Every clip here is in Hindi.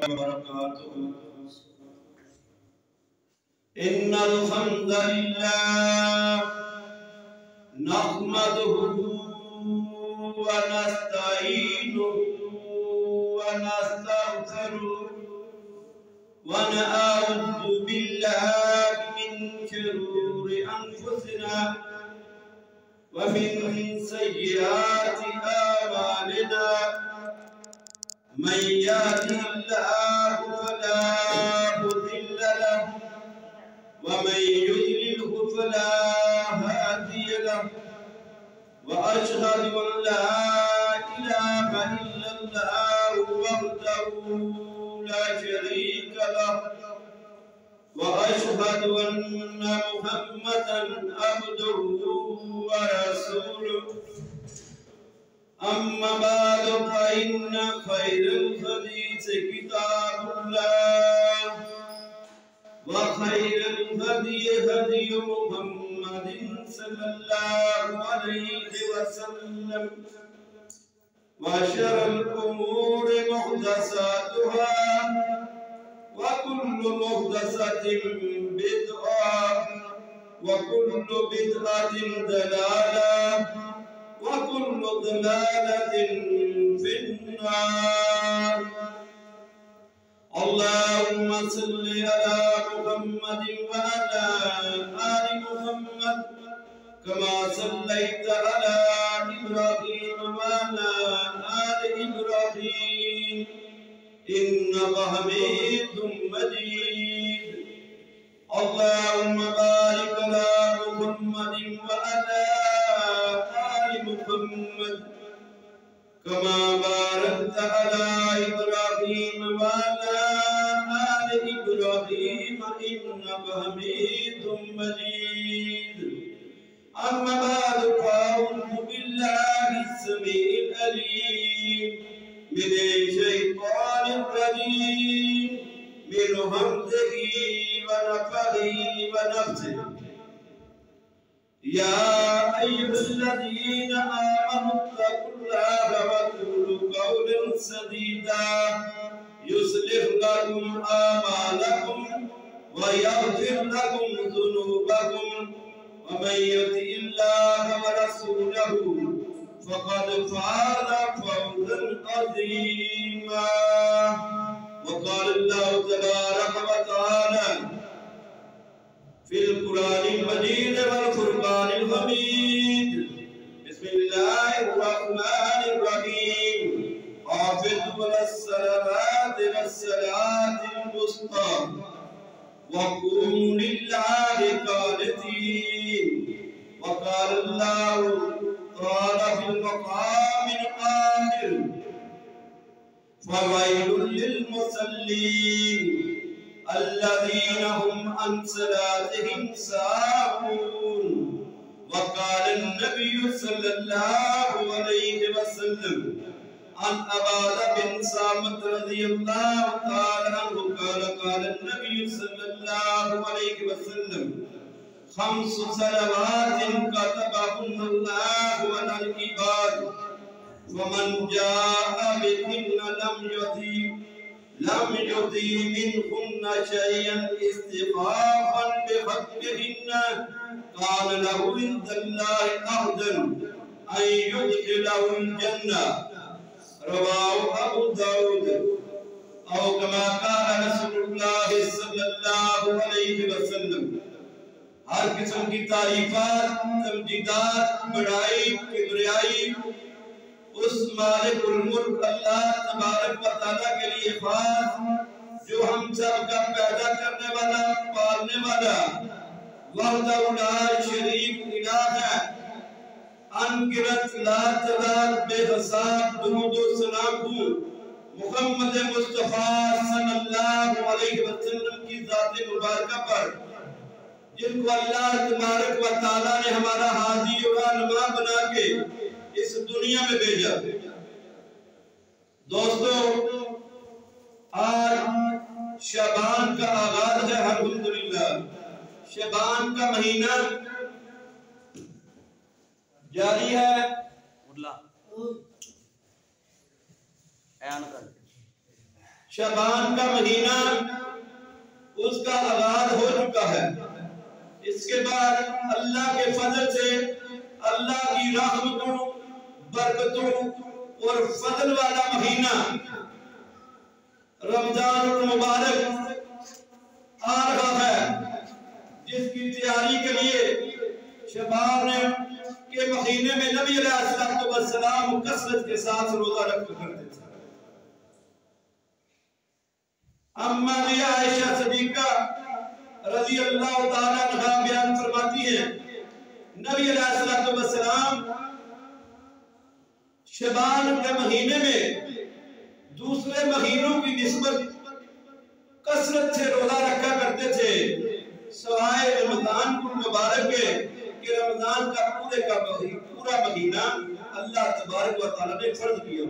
वबरकातुहू। इन्नल हम्दलिल्लाह नहमदुहू व नस्तईनुहू व नस्तगफिरुहू व नऊज़ु बिल्लाहि मिन शुरूरि अनफुसिना व मिन सय्यिआति अमालिना। मन यहदिहिल्लाहु फला मुदिल्ल लहु व मन युद्लिलहु फला हादिय लहु। व अशहदु अन ला इलाहा इल्लल्लाहु वहदहु ला शरीका लहु व अशहदु अन्ना मुहम्मदन अब्दुहु व रसूलुहु। अम्मा बादु फ़इन्न खैरल हदीस किताबुल्लाह व खैरल हदी हदी मुहम्मदिन सल्लल्लाहु अलैहि वसल्लम व शर्रल उमूरि मुहदसातुहा व कुल्लु मुहदसतिन बिदअह व कुल्लु बिदअतिन दलालह व कुल्लु दलालतिन फिन्नार। अल्लाहुम्मा सल्लि अला मुहम्मदिन व अला आलि मुहम्मद कमा सल्लैता अला इब्राहीम व अला आलि इब्राहीम इन्नका हमीदुम मजीद। अल्लाहुम्मा बारिक अला मुहम्मदिन व अला आलि मुहम्मद कमा बारकता अला इब्राहीम व अला आलि इब्राहीम इन्नका हमीदुम मजीद। अम्मा बाद फ़अऊज़ु बिल्लाहि अस्समीइल अलीम मिनश शैतानिर रजीम मिन हमज़िही व नफ़ख़िही व नफ़्सिही। या अय्युहल्लज़ीना आमनु इत्तक़ुल्लाहा व क़ूलू क़ौलन सदीदा युस्लिह लकुम आमालकुम व यग़फिर लकुम ज़ुनूबकुम व मन युतिइल्लाहा व रसूलहु फ़क़द फ़ाज़ फ़ौज़न अज़ीमा। व क़ाल अल्लाहु तबारक व तआला फिल कुरानिल मजीद वल फुरक़ानिल हमीद। बिस्मिल्लाहिर रहमानिर रहीम। हाफ़िज़ू अलस्सलावाति वस्सलातिल वुस्ता व क़ूमू लिल्लाहि क़ानितीन। व क़ाल अल्लाहु तआला फिल मक़ामिल आखिर फ़वैलुल लिल मुसल्लीन अल्लज़ीना हुम अन सलातिहिम साहून। व क़ाल अन्नबिय्यु सल्लल्लाहु अलैहि वसल्लम अन अबादा बिन सामित रज़ियल्लाहु तआला अन्हु क़ाल क़ाल अन्नबिय्यु सल्लल्लाहु अलैहि वसल्लम खम्सु सलवातिन कतबहुन्नल्लाहु अलल इबाद वमन जाअ बिहिन्ना लम युज़ी मिनहुन्ना शयअन इस्तिग़ाफ़न बिहक़्क़िहिन्ना कान लहु इंदल्लाहि अहदन अन युदखिलहुल जन्नह। रवाहु अबू दाऊद। औ कमा क़ाल रसूलुल्लाह सल्लल्लाहु अलैहि वसल्लम। हर किस्म की तारीफात, तमजीदात, बड़ाई, किबरियाई उस मालिकुल मुल्क अल्लाह तबारक व तआला के लिए खास, जो हम सब का पैदा करने वाला, पालने वाला वहदहु ला शरीक इलाह है। अनगिनत लातदाद बेहिसाब दुरूद व सलाम हो मुहम्मद मुस्तफा सल्लल्लाहु अलैहि वसल्लम की ज़ात मुबारक पर, जिनको अल्लाह तबारक व तआला ने हमारा हादी और रहनुमा बना के इस दुनिया में भेजा। दोस्तों, आज शबान का आगाज है। अल्हम्दुलिल्लाह शबान का महीना जारी है। शबान का महीना उसका आगाज हो चुका है। इसके बाद अल्लाह के फजल से, अल्लाह की रहमतों, बरकतों और फजल वाला महीना रमजानुल मुबारक आ रहा है, जिसकी तैयारी के लिए शबान के महीने में नबी अलैहिस्सलाम कसरत के साथ रोजा रखा करते थे। अम्मा आयशा सिद्दीका रज़ी अल्लाह ताला अन्हा बयान फरमाती है, नबी अलैहिस्सलाम शबान के महीने में दूसरे महीनों की निस्बत कसरत से रोजा रखा करते थे, सवाए रमजान मुबारक के कि रमजान का पूरा महीना अल्लाह तबारक व तआला ने फर्ज किया।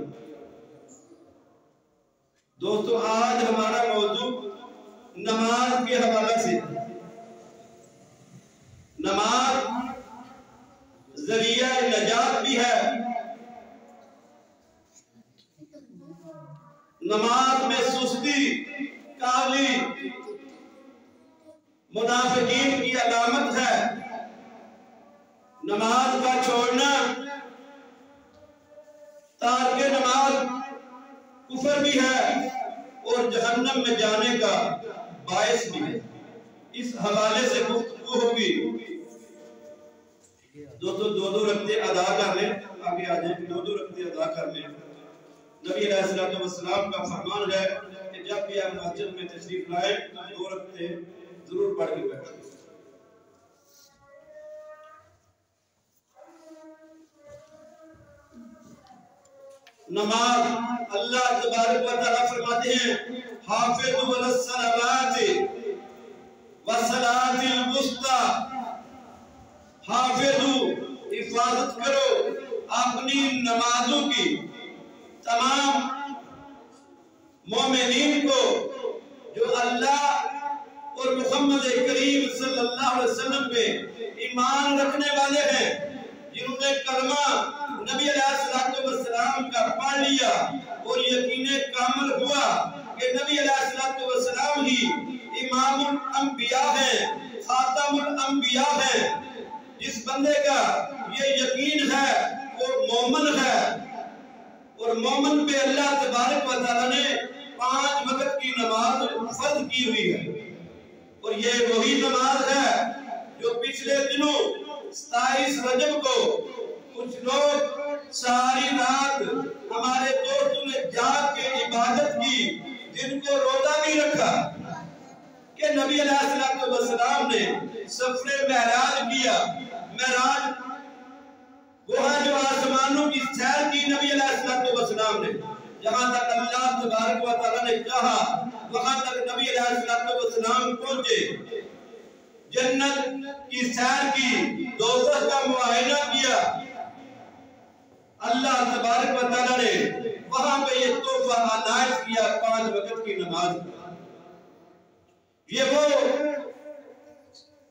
दोस्तों, आज हमारा मौजू नमाज के हवाले से। नमाज जरिया नजात भी है। नमाज में सुस्ती, काली मुनाफिकीन की अलामत है। नमाज का छोड़ना तारके नमाज कुफर भी है और जहन्नम में जाने का बायस भी है। इस हवाले से गुफ्तगू होगी। दोस्तों, दो रखते अदा कर लें, आगे आ जाए, दो रखते अदा कर लें। नबी अलैहिस्सलाम का फरमान है कि जब भी आप मस्जिद में तशरीफ लाए तो 2 रखते जरूर पढ़ के बैठे। नमाज अल्लाह तबारक व तआला फरमाते हैं, हाफिज़ू अलस्सलावाति वस्सलातिल वुस्ता। हाफिज़ू, हिफाजत करो अपनी नमाजों की। तमाम मोमिनीन को जो अल्लाह और मुहम्मद करीम सल्लल्लाहु अलैहि वसल्लम पे ईमान रखने वाले हैं, जिन्होंने कलमा नबी अलैहिस्सलाम का पढ़ लिया और यकीन कामिल हुआ कि नबी अलैहिस्सलाम ही इमामुल अंबिया हैं, खातमुल अंबिया हैं। जिस बंदे का ये यकीन है वो मोमिन है और मोमिन पे अल्लाह तबारक व तआला ने 5 वक्त की नमाज फर्ज की हुई है। और ये वही नमाज है जो पिछले दिनों 27 रजब को कुछ लोग सारी रात हमारे दोस्तों ने जाग के इबादत की, जिनको रोजा भी रखा कि नबी अलैहिस्सलाम ने सफरे महराज किया। महराज वहाँ जो आसमानों की सैर की नबी अलैहिस्सलाम ने, जहाँ तक अल्लाह तबारक व तआला ने चाहा वहाँ तक नबी अलैहिस्सलाम पहुंचे। जन्नत की सैर की, दोज़ख का मुआयना किया। अल्लाह तबारक व तआला ने वहाँ पे ये तोहफा अनायत किया 5 वक्त की नमाज। ये वो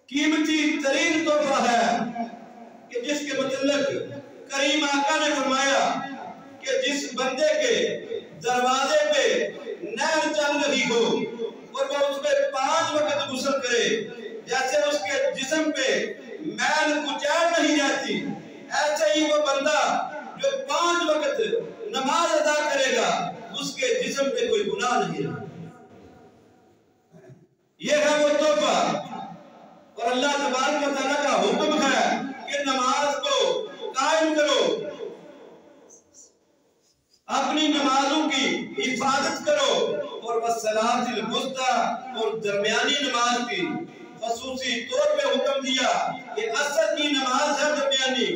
कीमती तरीन तोहफा है कि जिसके मतलब करीम आका ने फरमाया कि जिस बंदे के दरवाजे पे नहर चल रही हो और वो उसमें 5 वक्त गुस्ल करे, जैसे उसके जिस्म पे मैल कुचैल नहीं जाती, ऐसे ही वो बंदा जो 5 वक्त नमाज अदा करेगा उसके जिस्म पे कोई गुनाह नहीं है। ये है वो तोहफा। और अल्लाह तबारक व तआला का हुक्म है कि नमाज को कायम करो, अपनी नमाजों की हिफाजत करो और वस्सलातिल वुस्ता, और दरमियानी नमाज की खसूसी तौर पे हुक्म दिया कि असर की नमाज है दरमियानी,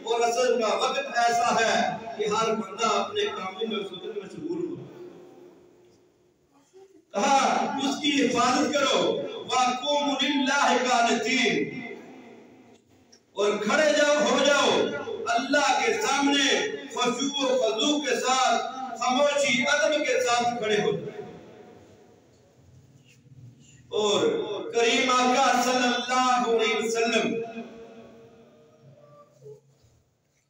और असर का वक्त ऐसा है कि हर बंदा अपने कामों में मशगूल हो। कहा उसकी हिफाजत करो, वाकुमु लिल्लाहि कानितीन, और खड़े हो जाओ अल्लाह के सामने खुशू व खजू के साथ, खामोशी अदब के साथ खड़े हो। और करीम आका सल्लल्लाहु अलैहि वसल्लम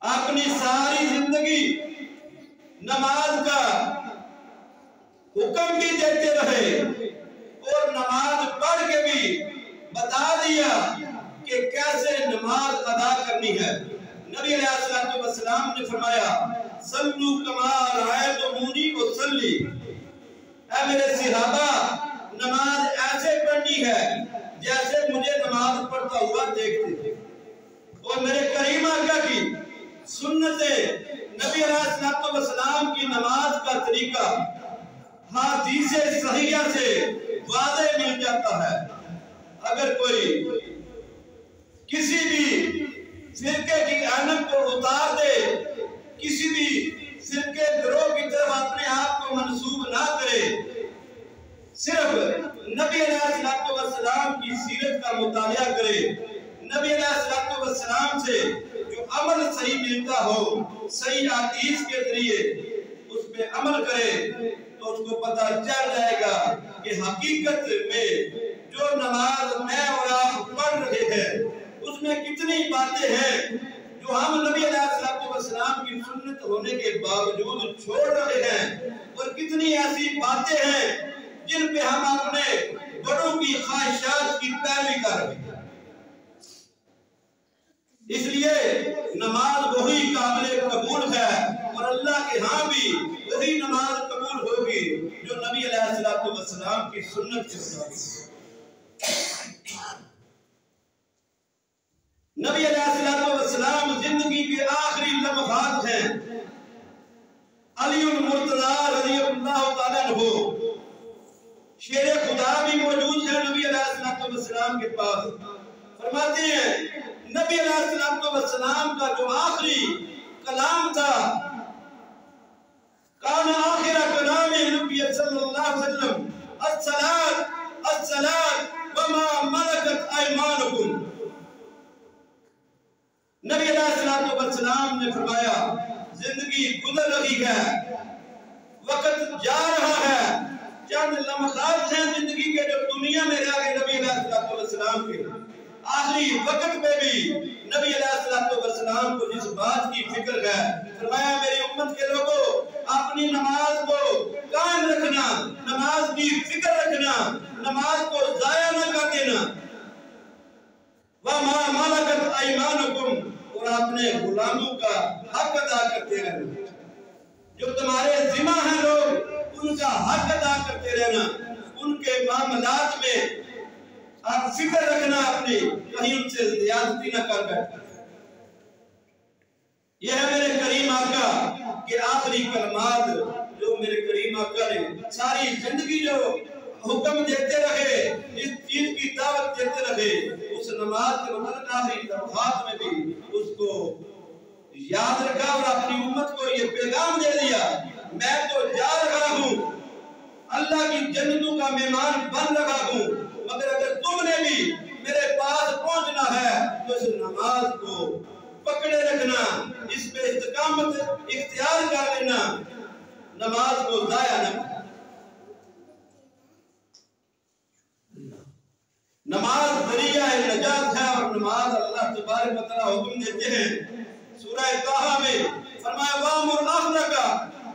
अपनी सारी जिंदगी नमाज का हुक्म भी देते रहे और नमाज पढ़ के भी बता दिया कि कैसे नमाज अदा करनी है। नबी अलैहिस्सलाम ने फरमाया सल्लू कमा रअयतुमूनी उसल्ली, ऐ मेरे सहाबा नमाज ऐसे पढ़नी है जैसे मुझे नमाज पढ़ता हुआ देखते। और मेरे करीम आका की सुन्नत नबी अलैहिस्सलाम की नमाज का तरीका हदीस सहीहा से वाज़ेह मिल जाता है। अगर कोई किसी भी फिरके की ऐनक को उतार दे, किसी भी फिरके गिरोह की तरफ अपने आप को मंसूब ना करे, सिर्फ नबी अलैहिस्सलाम की सीरत का मुतालिया करे, नबी अलैहिस्सलाम से जो अमल सही मिलता हो सही हदीस के जरिए उस पे अमल करे, तो उसको पता चल जाएगा कि हकीकत में जो नमाज मैं और आप पढ़ रहे हैं उसमें कितनी बातें हैं जो हम नबी अलैहिस्सलाम की सुन्नत होने के बावजूद छोड़ रहे हैं, और कितनी ऐसी बातें हैं जिन पे हम अपने बड़ों की ख्वाहिशात की पैरवी कर रहे हैं। इसलिए नमाज वही काबिल कबूल है और अल्लाह के यहाँ भी वही नमाज कबूल होगी जो नबी अलैहिस्सलाम की सुन्नत के मुताबिक। नबी अलैहिस्सलाम जिंदगी के आखिरी लम्हात हैं। अलीउल मुर्तज़ा रज़ियल्लाहु तआला अन्हु शेर खुदा भी मौजूद है नबी अलैहिस्सलाम के पास। फरमाते हैं नबी अलैहिस्सलाम का जो आखिरी कलाम था, काना आखिर कलाम नबी सल्लल्लाहु अलैहि वसल्लम अस्सलात अस्सलात व मा मलकत अयमानुकुम। नबी अलैहिस्सलाम ने फरमाया जिंदगी गुजर रही है, वक्त जा रहा है, चंद लम्हात हैं जिंदगी के जो दुनिया में रह गए नबी अलैहिस्सलाम के। आखिरी वक्त में भी नबी अलैहिस्सलाम को जिस बात की फिक्र है, फरमाया मेरी उम्मत के लोगों अपनी नमाज को कायम रखना, नमाज की फिक्र रखना, नमाज को जाया न कर देना। वमा मलकत अयमानुकुम, और अपने गुलामों का हक अदा करते रहना, जो तुम्हारे जिम्मा है लोग उनका हक अदा करते रहना, उनके मामलात में आप फिक्र रखना अपनी, कहीं उनसे ज्यादती न कर बैठना। यह है मेरे करीम आका के आखिरी कलमात जो मेरे करीम आका ने सारी जिंदगी जो हुक्म देते रहे, इस चीज की दावत देते रहे, उस नमाज के मतलब आखिरी लम्हात में भी उसको याद रखा और अपनी उम्मत को ये पैगाम दे दिया, मैं तो जा रहा हूँ, अल्लाह की जन्नतों का मेहमान बन रहा हूँ, मगर अगर तुमने भी मेरे पास पहुंचना है तो इस नमाज को पकड़े रखना, इस पे इस्तिकामत इख्तियार कर लेना, नमाज को जाया न करना। नमाज दरिया नजात है और नमाज अल्लाह तबारक व तआला हुक्म देते हैं सूरह ताहा में, फरमाया वामुर अहलका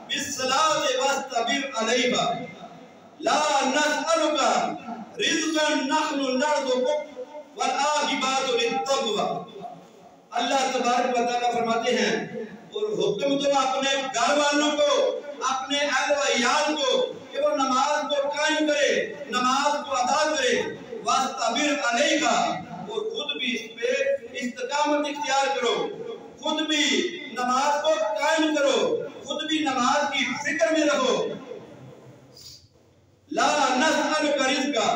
बिस्सलाति वस्तबिर अलैहा ला नसअलुका रिज़्क़न नहनु नरज़ुकुक वल आक़िबतु लित्तक़वा। अल्लाह तबारक व तआला फरमाते हैं और हुक्म दो अपने घर वालों को, अपने अहल व इयाल को कि वो नमाज को कायम करे, नमाज को अदा करे, वस्तबिर अलैहा, और खुद भी इस पे इस्तिकामत इख्तियार करो, खुद भी नमाज को कायम करो, खुद भी नमाज की फिक्र में रहो। ला नसअलुका रिज़्क़ा,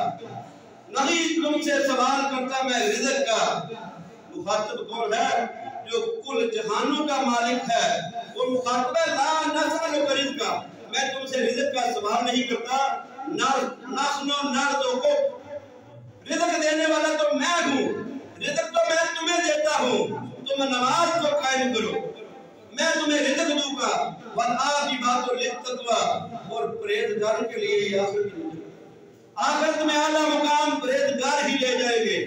नहीं तुमसे सवाल करता मैं रिज़्क़ का। मुखातब कौन है? जो कुल जहानों का मालिक है, वो मुखातब है ला नसअलुका रिज़्क़ा, मैं तुमसे रिज़्क़ का सवाल नहीं करता, नहनु नरज़ुकुक, रिज़्क़ देने वाला तो मैं हूँ, रिज़्क़ तो मैं तुम्हें देता हूँ, तुम नमाज को कायम करो, मैं तुम्हें रिज़्क़ दूंगा, वल आक़िबतु लित्तक़वा, और परहेज़गार के लिए आखिरत में आला मुकाम परहेज़गार ही ले जाएंगे,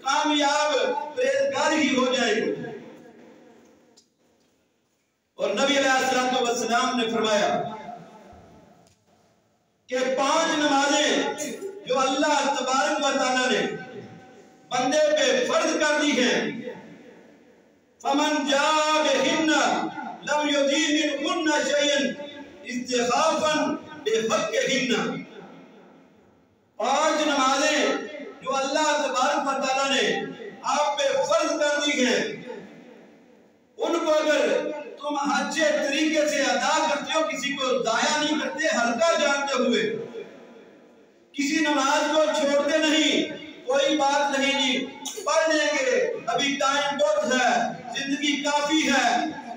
कामयाब परहेज़गार ही हो जाएंगे। और नबी अलैहिस्सलाम ने फरमाया कि 5 नमाजें जो अल्लाह तबारक व तआला ने बंदे पे फर्ज कर दी है, फमन जा बिहिन्ना लम युदी मिनहुन्ना शैयन इस्तिखाफन बिहक्किहिन्ना। 5 नमाजें जो अल्लाह तबारक व तआला ने आप पे फर्ज कर दी है, उनको अगर तुम अच्छे तरीके से अदा करते हो, किसी को दाया नहीं करते, हल्का जानते हुए, किसी नमाज को छोड़ते नहीं, कोई बात नहीं जी पढ़ लेंगे, अभी टाइम बहुत है, जिंदगी काफी है,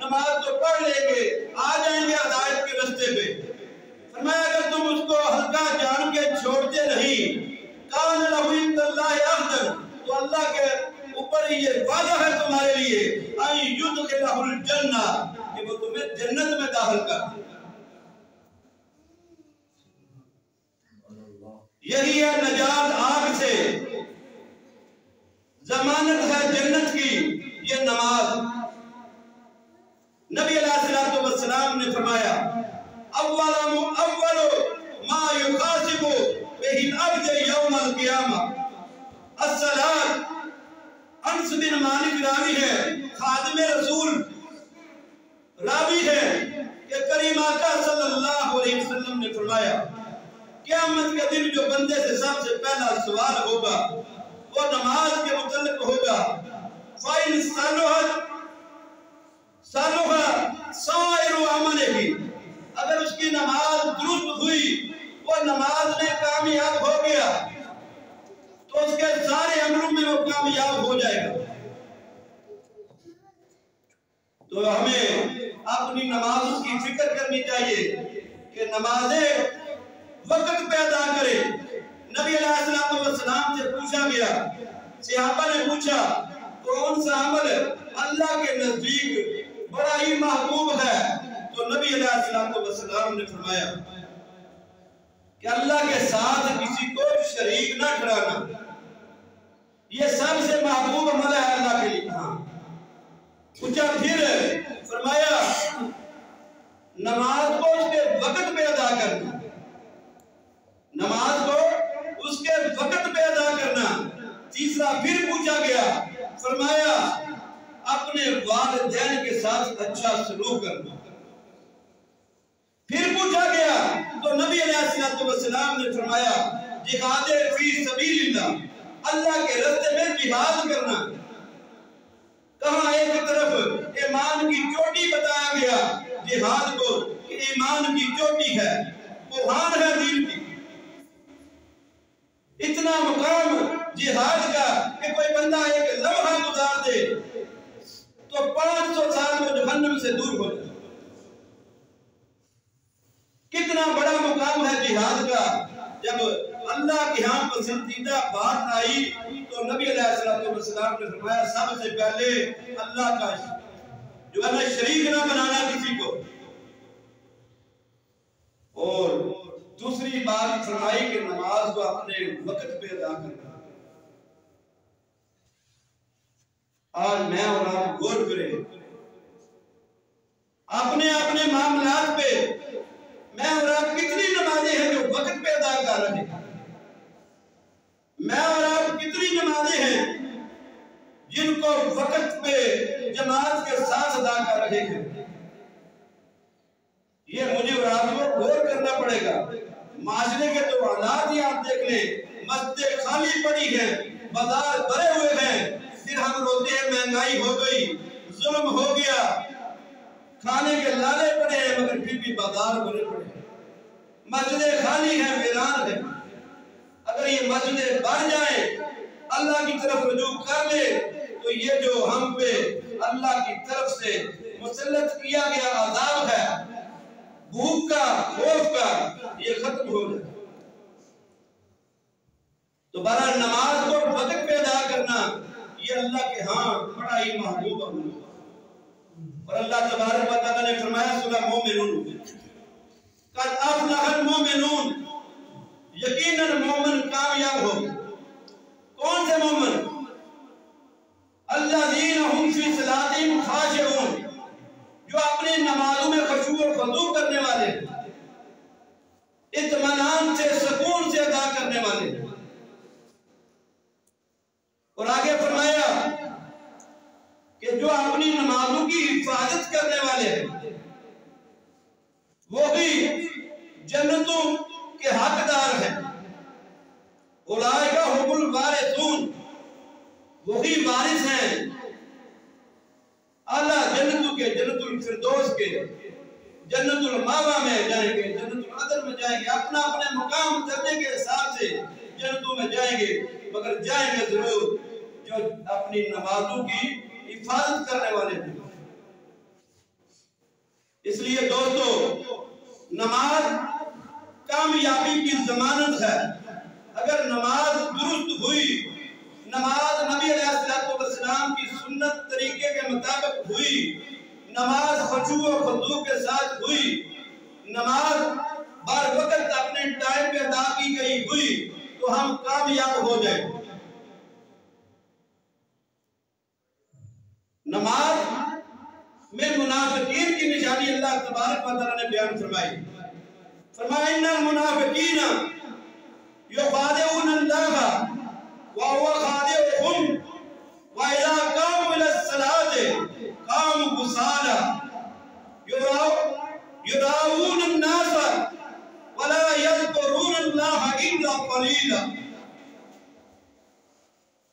नमाज तो पढ़ लेंगे, आ जाएंगे हिदायत के रास्ते पे। फरमाया अगर तुम उसको हल्का जान के छोड़ते नहीं, कान लहु इंदल्लाहि अहदन, तो अल्लाह के ऊपर ये वादा है तुम्हारे लिए, आई युदखिलहुल जन्ना, कि वो तुम्हें जन्नत में दाखिल कर। यही है नजात आग से, जमानत है जन्नत की ये नमाज। नबी अलैहिस्सलातु वस्सलाम ने फरमाया अव्वल मा युहासिबु बिहिल अब्द यौमल क़ियामा अस्सलात। अनस बिन मालिक रावी है, खादिम रसूल रावी है कि करीम आका सल्लल्लाहु अलैहि वसल्लम ने फरमाया क़यामत के दिन जो बंदे से सबसे पहला सवाल होगा वो नमाज के मुतल्लिक होगा। फाइन सलुहा साइरु अमलिही, अगर उसकी नमाज दुरुस्त हुई, वो नमाज में कामयाब हो गया, तो उसके सारे अमलों में वो कामयाब हो जाएगा। तो हमें अपनी नमाज की फिक्र करनी चाहिए कि नमाजें वक्त पे अदा करें। नबी अलैहिस्सलातु वस्सलाम से पूछा गया, सहाबा ने पूछा कौन सा अमल अल्लाह के नजदीक बड़ा ही महबूब है, तो नबी अलैहिस्सलातु वस्सलाम ने फरमाया कि अल्लाह के साथ किसी को शरीक ना ठहराना, ये सबसे महबूब अमल है अल्लाह के लिए। पूछा फिर फरमाया नमाज को उसके वक्त पे अदा करना, नमाज को उसके वक्त पे अदा करना। तीसरा फिर पूछा गया, फरमाया अपने वालिदैन के साथ अच्छा सलूक करना। फिर पूछा गया तो नबी अलैहिस्सलातु वस्सलाम ने फरमाया जिहाद फी सबीलिल्लाह, अल्लाह के रास्ते में जिहाद करना। कहाँ एक तरफ ईमान की चोटी बताया गया जिहाद को कि ईमान की चोटी है, कुरान है दीन की, इतना मुकाम जिहाद का कि कोई बंदा एक लम्हा गुजार दे तो 500 साल में जहन्नम से दूर हो जाए। कितना बड़ा मुकाम है जिहाद का। जब अल्लाह के यहाँ पसंदीदा बात आई तो नबी अलैहिस्सलातु वस्सलाम ने फरमाया सबसे पहले अल्लाह का जो है ना शरीक ना बनाना किसी को, और दूसरी बात फरमाई कि नमाज को अपने वक्त पे अदा करना। आज मैं और आप गौर करें अपने अपने मामलात पे, मैं और आप कितनी नमाजें हैं जो वक्त पे अदा कर रहे हैं, मैं और आप कितनी नमाजें हैं जिनको वक्त पे जमात के साथ अदा कर रहे हैं। ये मुझे और आपको गौर करना पड़ेगा। माशरे के तो हालात ही आप देख लें, मस्जिदें खाली पड़ी हैं, बाजार भरे हुए हैं, फिर हम रोते हैं महंगाई हो गई, जुल्म हो गया, खाने के लाले पड़े हैं मगर फिर भी बाजार भरे पड़े हैं, मस्जिदें खाली हैं, वीरान है। अगर ये मस्जिदें भर जाए, अल्लाह की तरफ रुजू कर ले, तो ये जो हम पे अल्लाह की तरफ से मुसल्लत किया गया अज़ाब है, भूख का, खौफ का, ये खत्म हो जाए। तो बहरहाल नमाज को वक्त पे अदा करना ये अल्लाह के हाँ बड़ा ही महबूब अमल है। और अल्लाह तबारक व तआला ने फरमाया सूरह मोमिनून, कद अफ़लहल मोमिनून, यकीनन मोमिन कामयाब हो। कौन से मोमिन? अल्लज़ीना हुम फी सलातिहिम खाशिऊन, जो अपनी नमाजों में खुशू और खज़ू करने वाले। इत्मीनान से, सुकून से अदा करने वाले। और आगे फरमाया कि जो अपनी नमाजों की हिफाजत करने वाले हैं वो ही जन्नतों के हकदार हैं। उलाइका हुमुल वारिसून, वही वारिस हैं आला जन्नतों के, जन्नतुल फिरदौस के, जन्नतुल मावा में जाएंगे, जन्नतुल अदन में जाएंगे, अपना अपने मुकाम दर्जे के हिसाब से जन्नतों में जाएंगे, मगर जाएंगे जरूर जो अपनी नमाजों की हिफाजत करने वाले हैं। इसलिए दोस्तों, नमाज कामयाबी की जमानत है। अगर नमाज दुरुस्त हुई, नमाज नबी अलैहिस्सलाम की सुन्नत तरीके के मुताबिक हुई, नमाज खुशू और खुदू के साथ हुई, नमाज बर वक्त अपने टाइम पे अदा की गई हुई, तो हम कामयाब हो जाए। नमाज में मुनाफिकीन की निशानी अल्लाह तबारक व तआला ने बयान फरमाई। फरमाया इन्नल मुनाफिकीना युखादिऊन अल्लाह व हुवा खादिउहुम व इज़ा कामू इला सलाति कामू कुसाला युराऊन अन्नास व ला यज़कुरून अल्लाह इल्ला क़लीला।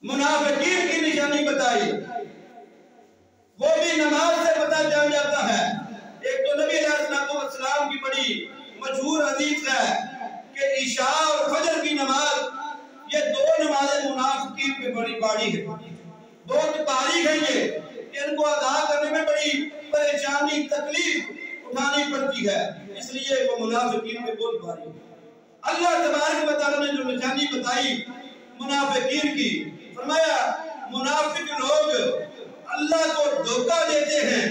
मुनाफिकीन की निशानी बताई, वो भी नमाज से पता चल जाता है। एक तो नबी अलैहिस्सलाम की बड़ी मशहूर हदीस है कि इशा और फजर की नमाज, ये दो नमाजें मुनाफिकीन पे बड़ी भारी है, बहुत भारी है। ये इनको अदा करने में बड़ी परेशानी, तकलीफ उठानी पड़ती है, इसलिए वो मुनाफिकीन पे बहुत भारी है। अल्लाह तबारक व तआला ने जो निशानी बताई मुनाफिकीन की, फरमाया मुनाफिक लोग अल्लाह को धोखा देते हैं,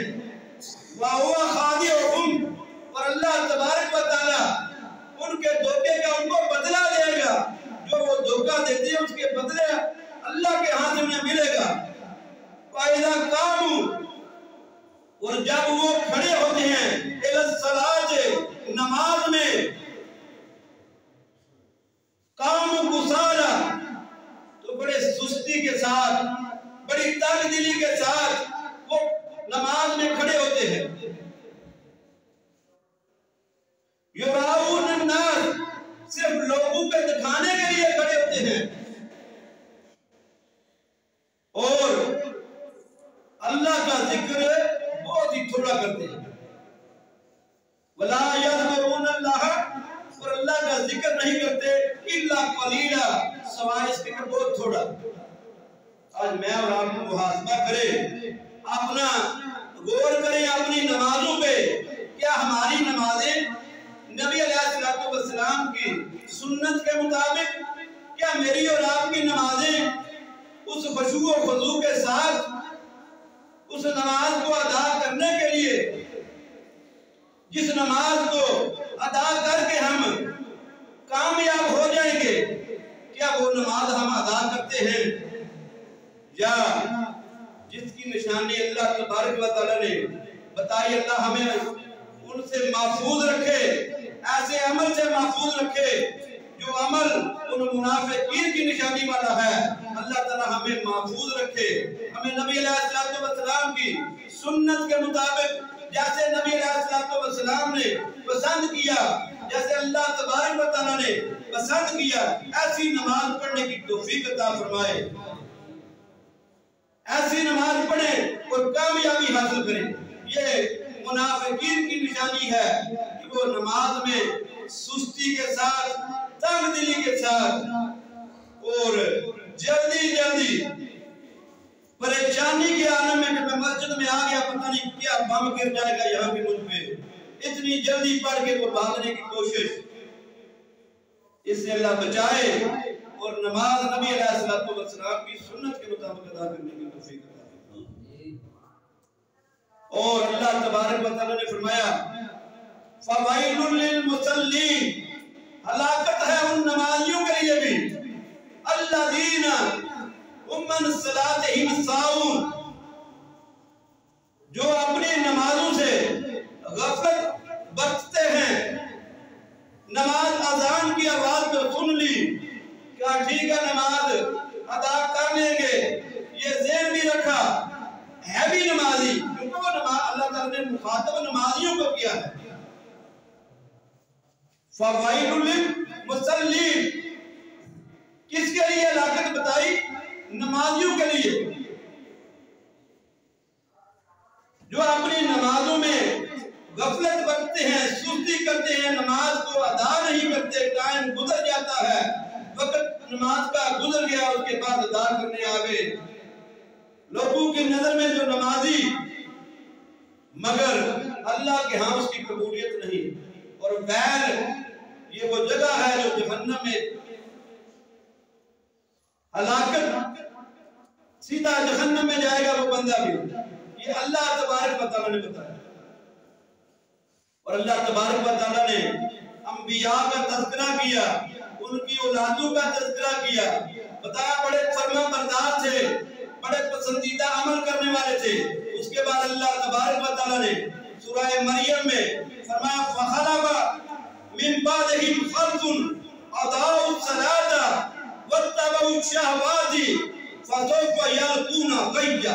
व हुवा खादिउहुम, और अल्लाह तबारक व तआला उनके धोखे का उनको बदला देगा। जो वो धोखा देते हैं उसके बदले अल्लाह के हाथ में मिलेगा। वाइदा कामू, और जब वो खड़े होते हैं इला सलाते, नमाज में, कामू कुसाला, तो बड़े सुस्ती के साथ, बड़ी तंगदिली के साथ वो नमाज में खड़े होते हैं। युराऊन अन्नास, सिर्फ लोगों को दिखाने के लिए खड़े होते हैं, और अल्लाह का जिक्र बहुत ही थोड़ा करते हैं। वला यज़कुरून अल्लाह, और अल्लाह का जिक्र नहीं करते इल्ला क़लीला, सवाए इसके बहुत थोड़ा। आज मैं और आप मुहासबा करें, अपना गौर करें अपनी नमाजों पे। क्या हमारी नमाजें नबी अलैहिस्सलाम की सुन्नत के मुताबिक, क्या मेरी और आपकी नमाजें उस खुशू और खुजू के साथ उस नमाज को अदा करने के लिए, जिस नमाज को अदा करके हम कामयाब हो जाएंगे, क्या वो नमाज हम अदा करते हैं? या जिसकी निशानी अल्लाह तबारक व तआला ने बताई, अल्लाह हमें उनसे महफूज रखे, ऐसे अमल से महफूज रखे जो अमल उन मुनाफिकीन की निशानी वाला है। अल्लाह ताला हमें महफूज रखे, हमें नबी अलैहिस्सलाम की सुन्नत के मुताबिक, जैसे नबी अलैहिस्सलाम ने पसंद किया, जैसे अल्लाह तबारक व तआला ने पसंद किया, ऐसी नमाज पढ़ने की तौफीक अता फरमाए। ऐसी नमाज पढ़े और कामयाबी हासिल करें। ये मुनाफिकीन की निशानी है कि वो नमाज में सुस्ती के साथ, तंगदिली के साथ और जल्दी जल्दी परेशानी के आलम में कि मैं मस्जिद में आ गया, पता नहीं क्या बम गिर जाएगा यहाँ पे मुझ पे, इतनी जल्दी पढ़ के वो भागने की कोशिश, इससे अल्लाह बचाए और नमाज नबी अलैहिस्सलाम की सुन्नत के मुताबिक अदा करने की तौफीक अता फरमाए। और अल्लाह तबारक व तआला ने फरमाया फवाइलुल लिल मुसल्लीन, हलाकत है उन नमाजियों के लिए भी, अल्लज़ीना हुम अन सलातिहिम साऊन, जो अपनी नमाजों से गफलत बरतते हैं, नमाज क्या ठीक है नमाज अदा कर लेंगे, ये ज़हन भी रखा, है भी नमाजी, क्योंकि वो नमाज अल्लाह ताला ने मुखातब नमाजियों को किया है। फवाइलुल मुसल्लीन, किसके लिए हलाकत बताई? नमाजियों के लिए, जो अपनी नमाजों में गफलत बरतते हैं, सुस्ती करते हैं, नमाज को अदा नहीं करते, टाइम गुजर जाता है, वक्त नमाज का गुजर गया, उसके बाद अदा करने आ गए। लोगों की नजर में जो नमाजी, मगर अल्लाह के यहाँ उसकी कबूलियत नहीं। और बैल ये वो जगह है जो जहन्नम में हलाकत, सीधा जहन्नम में जाएगा वो बंदा भी। ये अल्लाह तबारक व तआला ने बताया। और अल्लाह तबारक व तआला ने अंबिया का तज़किरा किया, उनकी औलादों का तज़किरा किया, बताया बड़े फरमाबरदार थे, बड़े पसंदीदा अमल करने वाले थे। उसके बाद अल्लाह तबारक व तआला ने सूरह मरियम में फरमाया फखलफ़ मिन बादिहिम खल्फ़ुन अदाउ सलाता वत्तबउ शहवाति फसौफ़ यलक़ूना गय्या।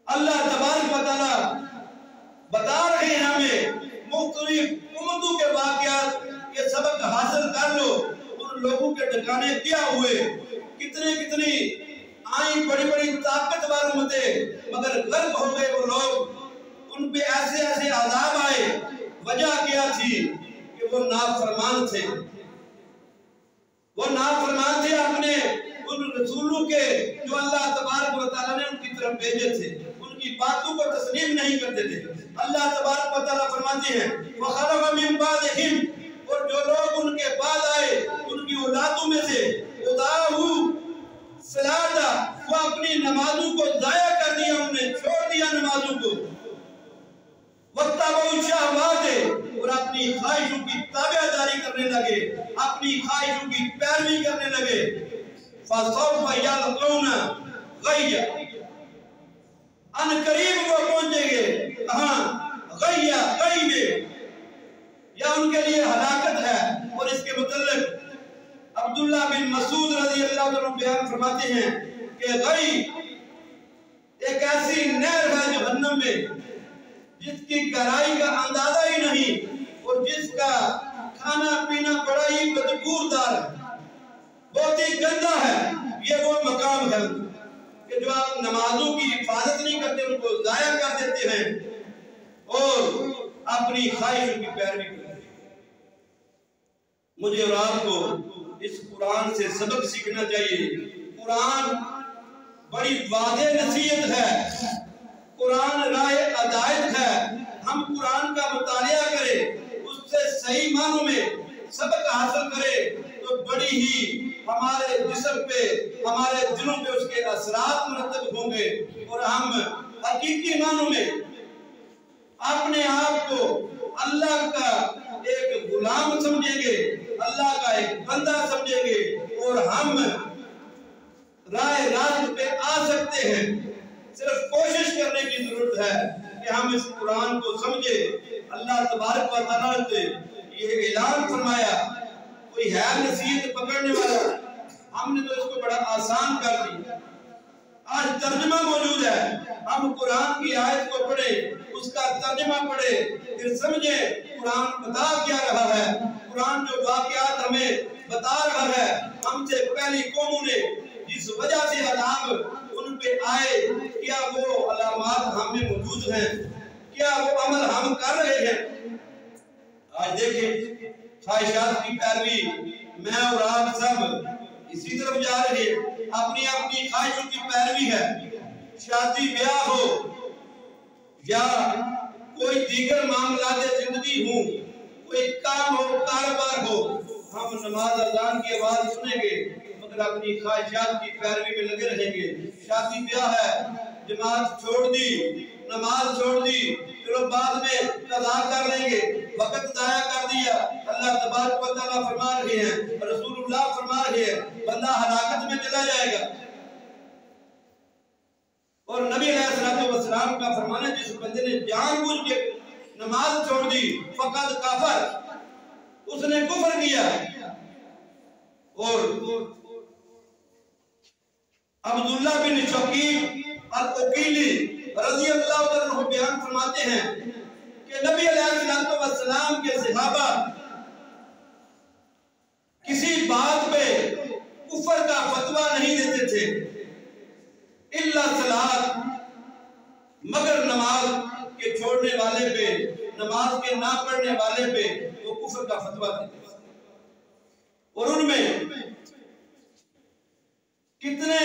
अल्लाह तबारक व तआला बता रहे हैं हमें मुख्तलिफ उम्मतों के वाक़यात, ये सबक हासिल कर लो। उन लोगों के ठिकाने क्या हुए, कितने कितनी आई बड़ी बड़ी ताकतवर उम्मतें, मगर गर्क हो गए वो लोग, उन पे ऐसे ऐसे अज़ाब आए। वजह क्या थी कि वो नाफरमान थे, वो नाफरमान थे अपने उन रसूलों के जो अल्लाह तबारक व तआला ने उनकी तरफ भेजे थे, उनकी बातों को तस्लीम नहीं करते थे। अल्लाह तबारक व तआला फरमाते हैं वखलफ़ मिन बादिहिम, और जो लोग उनके बाद आए, उनकी औलादों में से उदाहु सलाता, वो अपनी नमाजों को जाया कर दिया, उन्होंने छोड़ दिया नमाजों को। वत्तबउ शहवाते, और अपनी ख्वाहिशों की ताबेदारी करने लगे, अपनी ख्वाहिशों की पैरवी करने लगे। फसौफ़ यलक़ूना गय्या, अनकरीब वो पहुंचेंगे कहां? गय्या, गई में, या उनके लिए हलाकत है। और इसके मुतल्लिक़ अब्दुल्लाह बिन मसूद रज़ी अल्लाह अन्हु बयान फरमाते हैं कि गई एक ऐसी नहर है जहन्नम में जिसकी गहराई का अंदाजा ही नहीं, और जिसका खाना पीना बड़ा ही बदबूदार है, बहुत ही गंदा है। ये वो मकाम है कि जो आप नमाजों की हिफाजत नहीं करते, उनको जाया कर देते हैं और अपनी ख्वाहिशों की पैरवी करते हैं। मुझे और आपको इस कुरान से सबक सीखना चाहिए। कुरान बड़ी वाज़ेह नसीहत है, कुरान राह हिदायत है। हम कुरान का मुतालिया करें, उससे सही मानों में सबक हासिल करें, तो बड़ी ही हमारे जिस्म पे, हमारे दिलों पे उसके असरात मुरतब होंगे, और हम हकीकी मानों में अपने आप को अल्लाह का एक गुलाम समझेंगे, अल्लाह का एक बंदा समझेंगे, और हम राह रास्त पे आ सकते हैं। सिर्फ कोशिश करने की जरूरत है कि हम इस कुरान को समझे। अल्लाह तबारक व तआला ने ये ऐलान फरमाया, कोई है नसीहत पकड़ने वाला, हमने तो इसको बड़ा आसान कर दिया। आज तर्जुमा मौजूद है, हम कुरान की आयत को पढ़े, उसका तर्जुमा पढ़े, फिर समझे कुरान बता क्या रहा है। कुरान जो वाक़यात हमें बता रहा है, हमसे पहली कौमों ने जिस वजह से अज़ाब उन पे आए, क्या वो अलामात हमें मौजूद हैं? क्या वो अमल हम कर रहे हैं? आज देखें, ख्वाहिशात की पैरवी, मैं और आप सब इसी तरफ जा रहे हैं, अपनी अपनी ख्वाहिशों की पैरवी है। शादी ब्याह हो या कोई दीगर मामलात जिंदगी हो, कोई काम हो, कारोबार हो, हम नमाज अज़ान की आवाज सुनेंगे मगर अपनी ख्वाहिशात की पैरवी में लगे रहेंगे। शादी ब्याह है, जमात छोड़ दी, नमाज छोड़ दी, फिर बाद में कज़ा कर लेंगे, वक्त जाया कर दिया। अल्लाह तबारक व तआला फरमा रहे हैं, रसूलुल्लाह फरमा रहे हैं, बंदा हलाकत में चला जाएगा। और नबी अलैहिस्सलाम का फरमान है, जिस बंदे ने जानबूझ के नमाज छोड़ दी फकद कफर, उसने कुफ्र किया। और अब्दुल्ला बिन शकीब अल-उकीली रज़ी अल्लाह अन्हु बयान फरमाते हैं कि नबी अलैहिस्सलाम के सहाबा किसी बात पे कुफर का फतवा नहीं देते थे इल्ला सलात, मगर नमाज के छोड़ने वाले पे, नमाज के ना पढ़ने वाले पे वो कुफर का फतवा देते थे। और उनमें कितने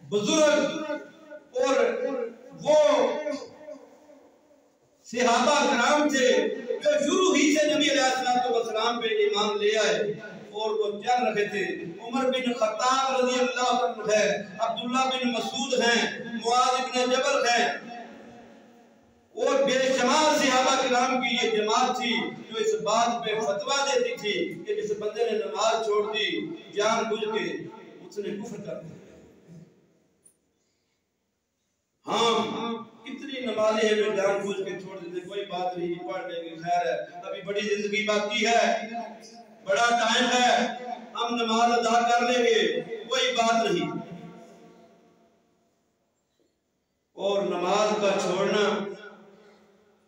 बुजुर्ग और वो सहाबा कराम थे जो शुरू ही से नबी अलैहिस्सलाम पे ईमान ले आए और वो चल रहे थे। उमर बिन खत्ताब रज़ी अल्लाह अन्हु है, अब्दुल्ला बिन मसूद हैं, मुआज इब्न जबल हैं और बेशुमार सहाबा किराम की ये जमात थी जो इस बात पे फतवा देती थी कि जिस बंदे ने नमाज छोड़ दी जानबूझ के उसने कुफ्र कर दिया। हाँ, कितनी नमाजें हैं जो जानबूझ के छोड़ देते, कोई बात नहीं, पढ़ लेंगे, खैर है, अभी बड़ी जिंदगी बाकी है, बड़ा टाइम है, हम नमाज अदा कर लेंगे, कोई बात नहीं। और नमाज का छोड़ना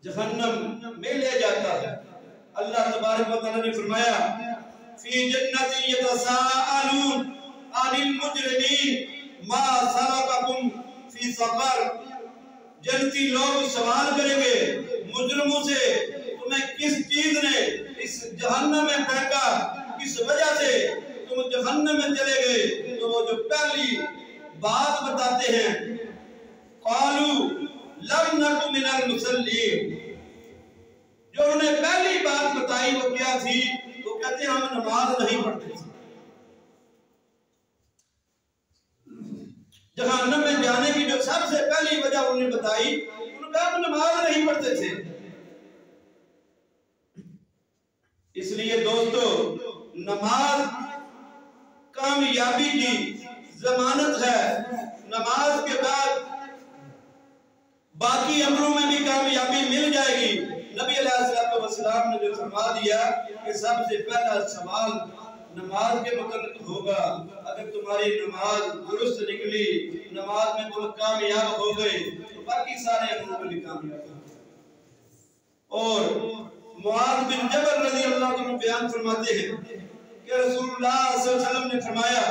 जहन्नम में ले जाता है। अल्लाह तबारक व तआला ने फरमाया फी जन्नति यतसाअलून अनिल मुजरिमीन मा सलककुम फी सक़र। जन्नती लोग सवाल करेंगे मुजरिमों से, तुम्हें किस चीज ने इस जहन्नम में फेंका, किस वजह से तुम जहन्नम में चले गए। तो वो जो पहली बात बताते हैं क़ालू लम नकु मिनल मुसल्लीन, जो उन्होंने पहली बात बताई वो क्या थी? वो कहते हम नमाज नहीं पढ़ते थे। जहन्नम में जाने की जो सबसे पहली वजह उन्होंने बताई, उन्होंने कहा हम नमाज नहीं पढ़ते थे। इसलिए दोस्तों, नमाज कामयाबी की जमानत है। नमाज के बाद बाकी अमलों में भी कामयाबी मिल जाएगी। नबी अलैहिस्सलाम ने जो फरमा दिया कि सबसे पहला सवाल नमाज के मुतल्लिक होगा। अगर तुम्हारी नमाज दुरुस्त निकली, नमाज में तुम कामयाब हो गए, तो बाकी सारे अमलों में भी कामयाब हो। और मुआज बिन जबल रज़ी अल्लाह अन्हु बयान फरमाते हैं कि रसूलुल्लाह सल्लल्लाहु अलैहि वसल्लम ने फरमाया,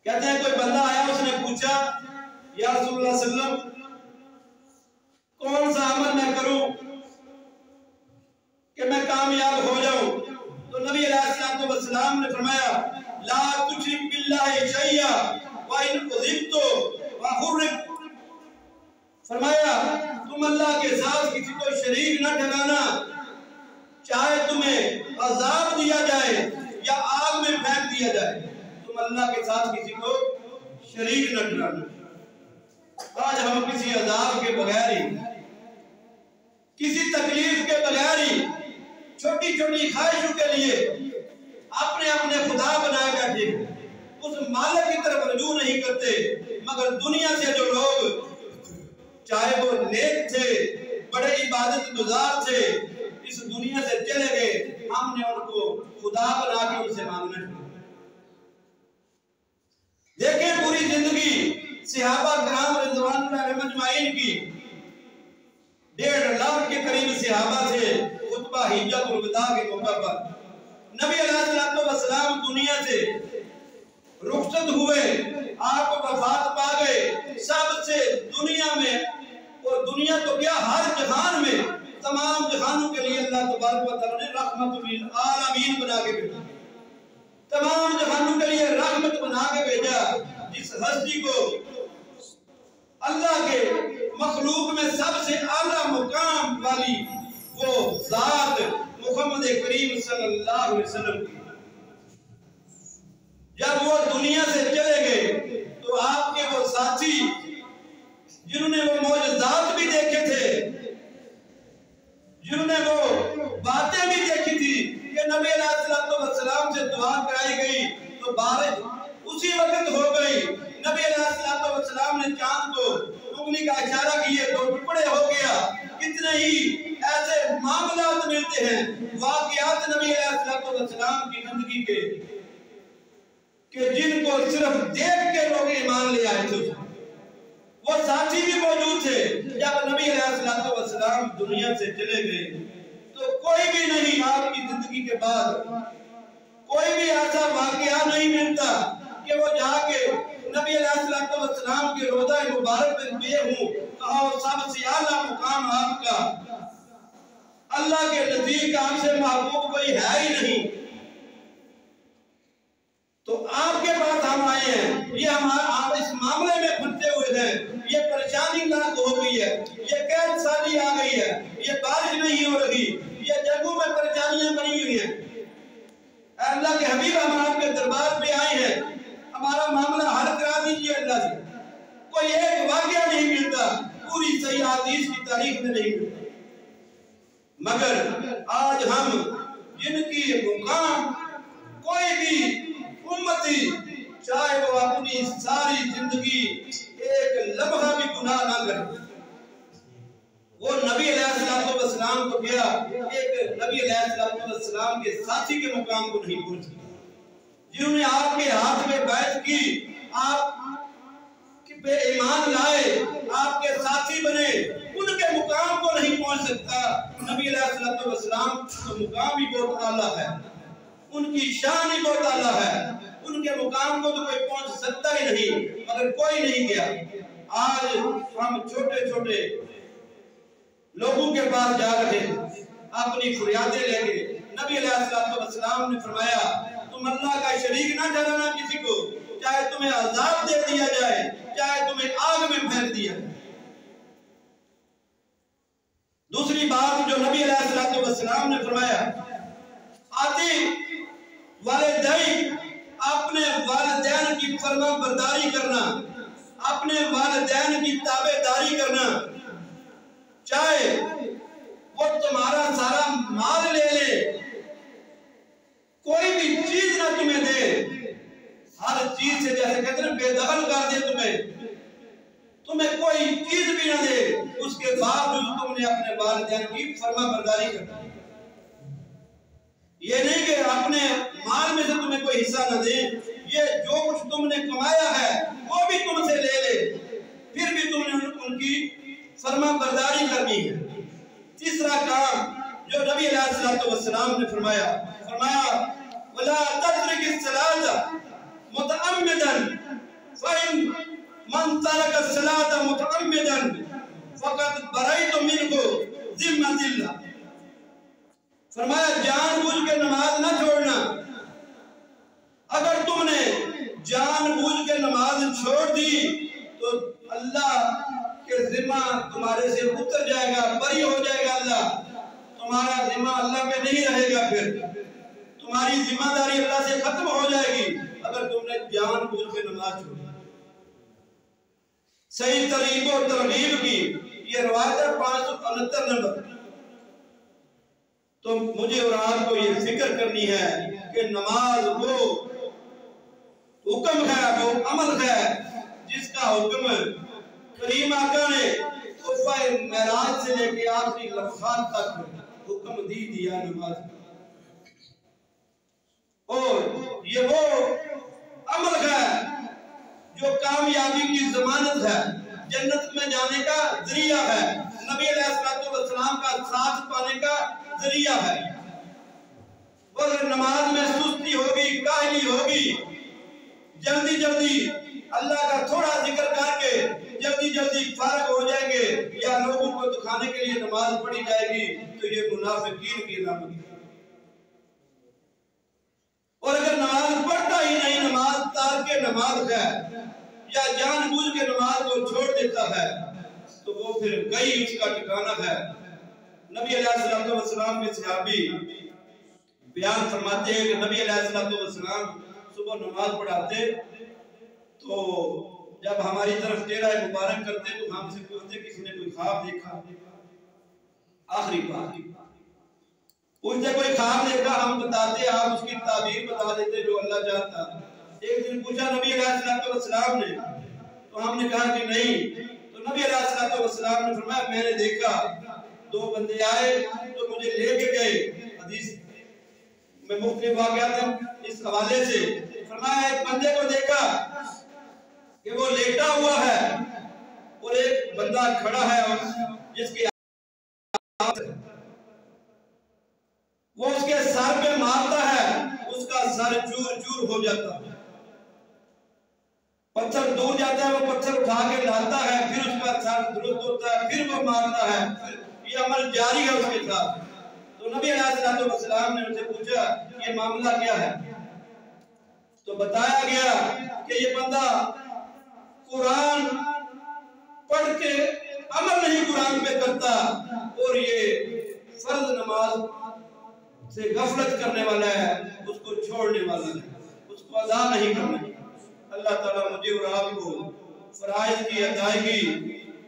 कहते हैं कोई बंदा आया, उसने पूछा या रसूलुल्लाह सल्लल्लाहु अलैहि वसल्लम कौन सा अमल मैं करूं कि मैं कामयाब हो जाऊं? तो नबी अलैहिस्सलाम ने फरमाया ला तुशरिक बिल्लाहि शैया व इन उज़िबतु व हुर्रिक। फरमाया तुम अल्लाह के साथ किसी को शरीक न ठहराना, चाहे तुम्हें अजाब दिया जाए या आग में फेंक दिया जाए, तुम अल्लाह के साथ किसी को शरीक न ठहराना। आज हम किसी अजाब के बगैर ही, किसी तकलीफ के बगैर ही, छोटी छोटी ख्वाहिशों के लिए अपने अपने खुदा बनाए बैठे, उस मालिक की तरफ रुजू नहीं करते। मगर दुनिया से जो लोग, चाहे वो नेक थे, बड़े इबादत गुजार थे, इस दुनिया से चले गए, हमने उनको खुदा बना के उनसे मांगना है। देखें पूरी जिंदगी सहाबा किराम रिज़वानुल्लाह अलैहिम अजमाइन की, 1.5 लाख के करीब सहाबा थे। खुतबा हिज्जतुल विदा के मौका पर नबी अलैहिस्सलाम दुनिया से रुखसत हुए, आप वफात पा गए। सबसे दुनिया में, और दुनिया तो क्या हर जहान में, तमाम जहानों के लिए अल्लाह तबारक व तआला ने रहमतुल लिल आलमीन बना के भेजा, तमाम जहानों के लिए रहमत बना के भेजा। जिस हस्ती को अल्लाह के मखलूक में सबसे आला मुकाम वाली वो जात मुहम्मद करीम सल्लल्लाहु अलैहि वसल्लम की, जब वो दुनिया से चले गए तो आपके वो साथी जिन्होंने वो मौजज़ात भी देखे थे, जिन्होंने वो बातें भी देखी थी कि नबी अलैहिस्सलाम से दुआ कराई गई तो बारिश उसी वक्त हो गई। नबी अलैहिस्सलाम ने चांद को उंगली का इशारा किए तो टुकड़े हो गया। कितने ही ऐसे मामलात मिलते हैं, वाक़यात नबी अलैहिस्सलाम की जिंदगी के कि जिनको सिर्फ देख के लोग ईमान ले आए थे। वो साथी भी मौजूद थे जब नबी अलैहिस्सलाम दुनिया से चले गए, तो कोई भी नहीं आपकी जिंदगी के बाद कोई भी ऐसा वाक़या नहीं मिलता कि वो जाके नबी अलैहिस्सलाम के रोज़ा मुबारक में गए हूं, कहा सबसे आला मुकाम आपका, अल्लाह के नज़दीक आपसे महबूब कोई है ही नहीं। तो आपके पास हम आए हैं, ये हमारा आप इस मामले में फंसे हुए हैं, ये परेशानी लाख हो गई है, ये कैद साली आ गई है, ये बारिश नहीं हो रही, ये जगहों में परेशानियां बनी हुई हैं। अल्लाह के हबीब हम आपके दरबार पे आए हैं, हमारा मामला हल करा दीजिए अल्लाह से। कोई एक वाक़या नहीं मिलता, पूरी सही हदीस की तारीख में नहीं मिलता। मगर आज हम जिनकी मुकाम कोई भी उम्मती, चाहे वो अपनी सारी जिंदगी एक लम्हा भी गुनाह ना करे, वो नबी अलैहिस्सलाम को गया, एक नबी अलैहिस्सलाम के साथी के मुकाम को नहीं पहुंची, जिन्होंने आपके हाथ में बैठ की, आप पे ईमान लाए, आपके साथी बने, उनके मुकाम को नहीं पहुंच सकता। नबी अलैहिस्सलाम का मुकाम ही बहुत आला है, उनकी शान ही बहुत आला है, उनके मुकाम को तो कोई पहुंच सकता ही नहीं, मगर कोई नहीं गया। आज हम छोटे छोटे लोगों के पास जा रहे हैं, अपनी फरियादें लेके। नबी अलैहिस्सलाम ने फरमाया, तुम अल्लाह का शरीक ना ठहराना किसी को, चाहे तुम्हें अज़ाब दे दिया जाए, चाहे तुम्हें आग में फेंक दिया जाए। दूसरी बात जो नबी अलैहिस्सलाम ने फरमाया, आती वालिदैन, अपने वालिदैन की फरमा बरदारी करना, अपने वालिदैन की ताबेदारी करना, चाहे वो तुम्हारा सारा माल ले ले, कोई भी चीज ना तुम्हें दे, हर चीज से जैसे कहते हैं बेदखल कर दे, तुम्हें कोई चीज भी ना दे, उसके बावजूद तुमने अपने वालिदैन की फरमा बरदारी करना। ये नहीं कि अपने माल में से तुम्हें कोई हिस्सा न दे, ये जो कुछ तुमने कमाया है वो भी तुमसे ले ले, फिर भी तुमने उनकी फरमा बरदारी करनी है। तीसरा काम जो नबी अलैहिस्सलाम ने फरमाया, वला तत्रिक सलात मुतअम्मिदन फ़इन मन तरक सलात मुतअम्मिदन फ़क़द बरइतु मिन्हु ज़िम्मतिल्लाह। फरमाया जानबूझ के नमाज ना छोड़ना, अगर तुमने जानबूझ के नमाज छोड़ दी तो अल्लाह के जिम्मा तुम्हारे से उतर जाएगा, बरी हो जाएगा अल्लाह, तुम्हारा जिम्मा अल्लाह पे नहीं रहेगा, फिर तुम्हारी जिम्मेदारी अल्लाह से खत्म हो जाएगी अगर तुमने जानबूझ के नमाज छोड़ी। सही तरीक़ो तरगीब की ये रवायत है 569 नंबर। तो मुझे और आपको ये फिक्र करनी है कि नमाज वो हुक्म है, वो अमल है जिसका हुक्म करीम आका ने खुतबा मेराज से लेके आखिरी लम्हात तक हुक्म दिया नमाज। और ये वो अमल है जो कामयाबी की जमानत है, जन्नत में जाने का जरिया है, नबी अलैहिस्सलाम का साथ पाने का जरिया है। और नमाज में सुस्ती होगी, काहली होगी, जल्दी जल्दी अल्लाह का थोड़ा जिक्र करके जल्दी जल्दी फारग हो जाएंगे या लोगों को दिखाने के लिए नमाज पढ़ी जाएगी, तो ये मुनाफिकीन की अलामत है। और अगर नमाज पढ़ता ही नहीं, नमाज तारके नमाज है या जानबूझ के नमाज को छोड़ देता है, तो वो फिर गई उसका ठिकाना है। नबी अलैहिस्सलाम के सहाबी बयान फरमाते हैं कि नबी अलैहिस्सलाम सुबह नमाज पढ़ाते तो जब हमारी तरफ टेढ़ा मुबारक करते तो हमसे पूछते किसी ने कोई ख्वाब देखा। आखिरी बात पूछते कोई ख्वाब देखा, हम बताते, आप उसकी ताबीर बता देते जो अल्लाह चाहता। एक दिन पूछा नबी अलैहिस्सलाम ने, तो हमने कहा कि नहीं। तो नबी अलैहिस्सलाम ने फरमाया मैंने देखा दो बंदे आए तो मुझे लेके गए। हदीस में मुख्तलिफ वाक़यात हैं इस हवाले से। फरमाया एक बंदे को देखा कि वो लेटा हुआ है और एक बंदा खड़ा है और जिसके वो उसके सर पे मारता है, उसका सर चूर चूर हो जाता है, पत्थर दूर जाता है, वो पत्थर उठा के लाता है, फिर उसका सर दुरुस्त होता है, फिर वो मारता है, फिर ये अमल जारी है उसके साथ। तो नबी अलैहिस्सलाम ने उनसे पूछा ये मामला क्या है? तो बताया गया कि ये बंदा कुरान पढ़ के अमल नहीं कुरान पे करता और ये फर्ज नमाज से गफलत करने वाला है, उसको छोड़ने वाला है, उसको अदा नहीं करना। अल्लाह ताला मुझे और आपको फराइज की अदायगी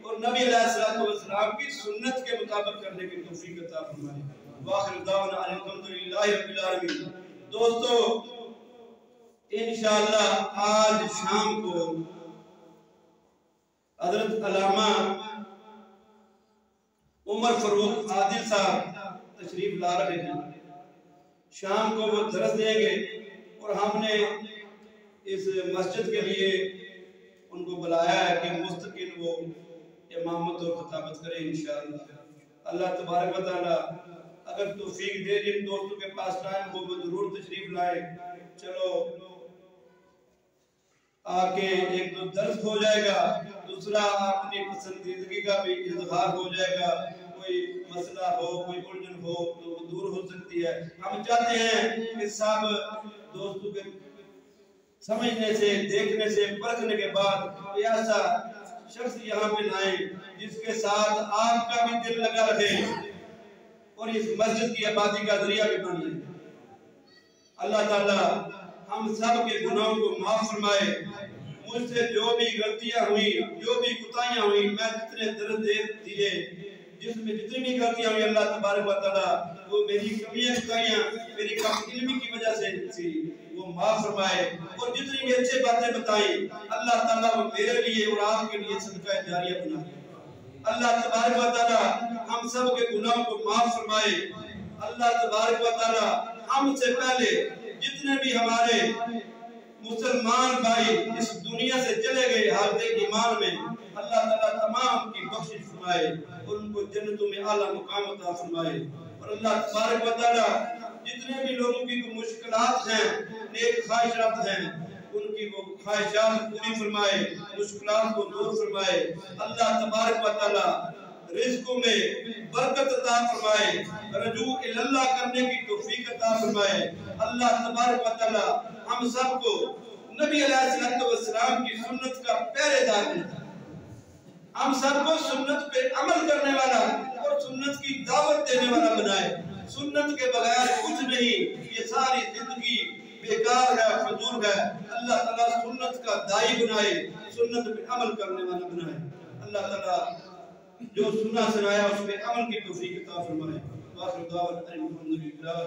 और नबी अलैहिस्सलाम की सुन्नत के मुताबिक करने की तौफीक अता फरमाए। वाखिर दावना अल्हम्दुलिल्लाहि रब्बिल आलमीन। दोस्तों, इंशाअल्लाह आज शाम को हज़रत अल्लामा उमर फारूक आदिल साहब तशरीफ ला रहे हैं। शाम को वो दरस देंगे और हमने इस मस्जिद के लिए उनको बुलाया है कि मुस्तकिल वो इमामत और खिताबत करें इंशाअल्लाह। अल्लाह तबारक व तआला अगर तौफीक दे, जिन दोस्तों के पास टाइम हो वो जरूर तशरीफ लाए। चलो आके एक तो दर्द हो जाएगा, दूसरा अपनी पसंदीदगी का भी इजहार हो जाएगा, कोई मसला हो कोई उलझन हो तो वो दूर हो सकती है। हम चाहते हैं कि सब दोस्तों के समझने से, देखने से, परखने के बाद ऐसा शख्स यहाँ पे लाए जिसके साथ आपका भी दिल लगा रहे और इस मस्जिद की आबादी का जरिया भी बन जाए। अल्लाह ताला हम सब के गुनाहों को माफ फरमाए। मुझसे जो भी गलतियां हुई, जो भी कुताहियां हुई, मैं जितने दर्द दिए, जिसमें जितनी भी गलतियां हुई, अल्लाह तबारक व तआला वो मेरी कमियां कुताहियां मेरी कम इल्मी की वजह से थी वो माफ फरमाए। और जितनी भी अच्छी बातें बताई अल्लाह ताला वो मेरे लिए और आपके लिए सदका जारिया बनाए। अल्लाह तबारक व तआला हम सब के गुनाहों को माफ फरमाए। अल्लाह तबारक व तआला हमसे पहले जितने भी हमारे मुसलमान भाई इस दुनिया से चले गए हालत ईमान में, अल्लाह ताला तमाम की बख्शिश फरमाए और उनको जन्नतों में आला मुकाम अता फरमाए। और अल्लाह तबारक व तआला जितने भी लोगों की मुश्किलात हैं, नेक ख्वाहिशात हैं, उनकी वो ख्वाहिशात पूरी फरमाए, मुश्किलात को दूर फरमाए। अल्लाह तबारक व तआला रिज़्क़ों में बरकत अता फरमाए, रजू इल्लल्लाह करने की तौफीक अता फरमाए। अल्लाह तबारक व तआला हम सबको नबी अलैहिस्सलाम की सुन्नत का पहरेदार बनाए, हम सबको सुन्नत पे अमल करने वाला और सुन्नत की दावत देने वाला बनाए। सुन्नत के बगैर कुछ नहीं, ये सारी जिंदगी बेकार है, फजूल है। अल्लाह ताला सुन्नत का दाई बनाए, सुन्नत पे अमल करने वाला बनाए। अल्लाह ताला जो सुना सुनाया उस पे अमल की तौफीक अता फरमाए। वाखिर दावत अल्हम्दुलिल्लाह।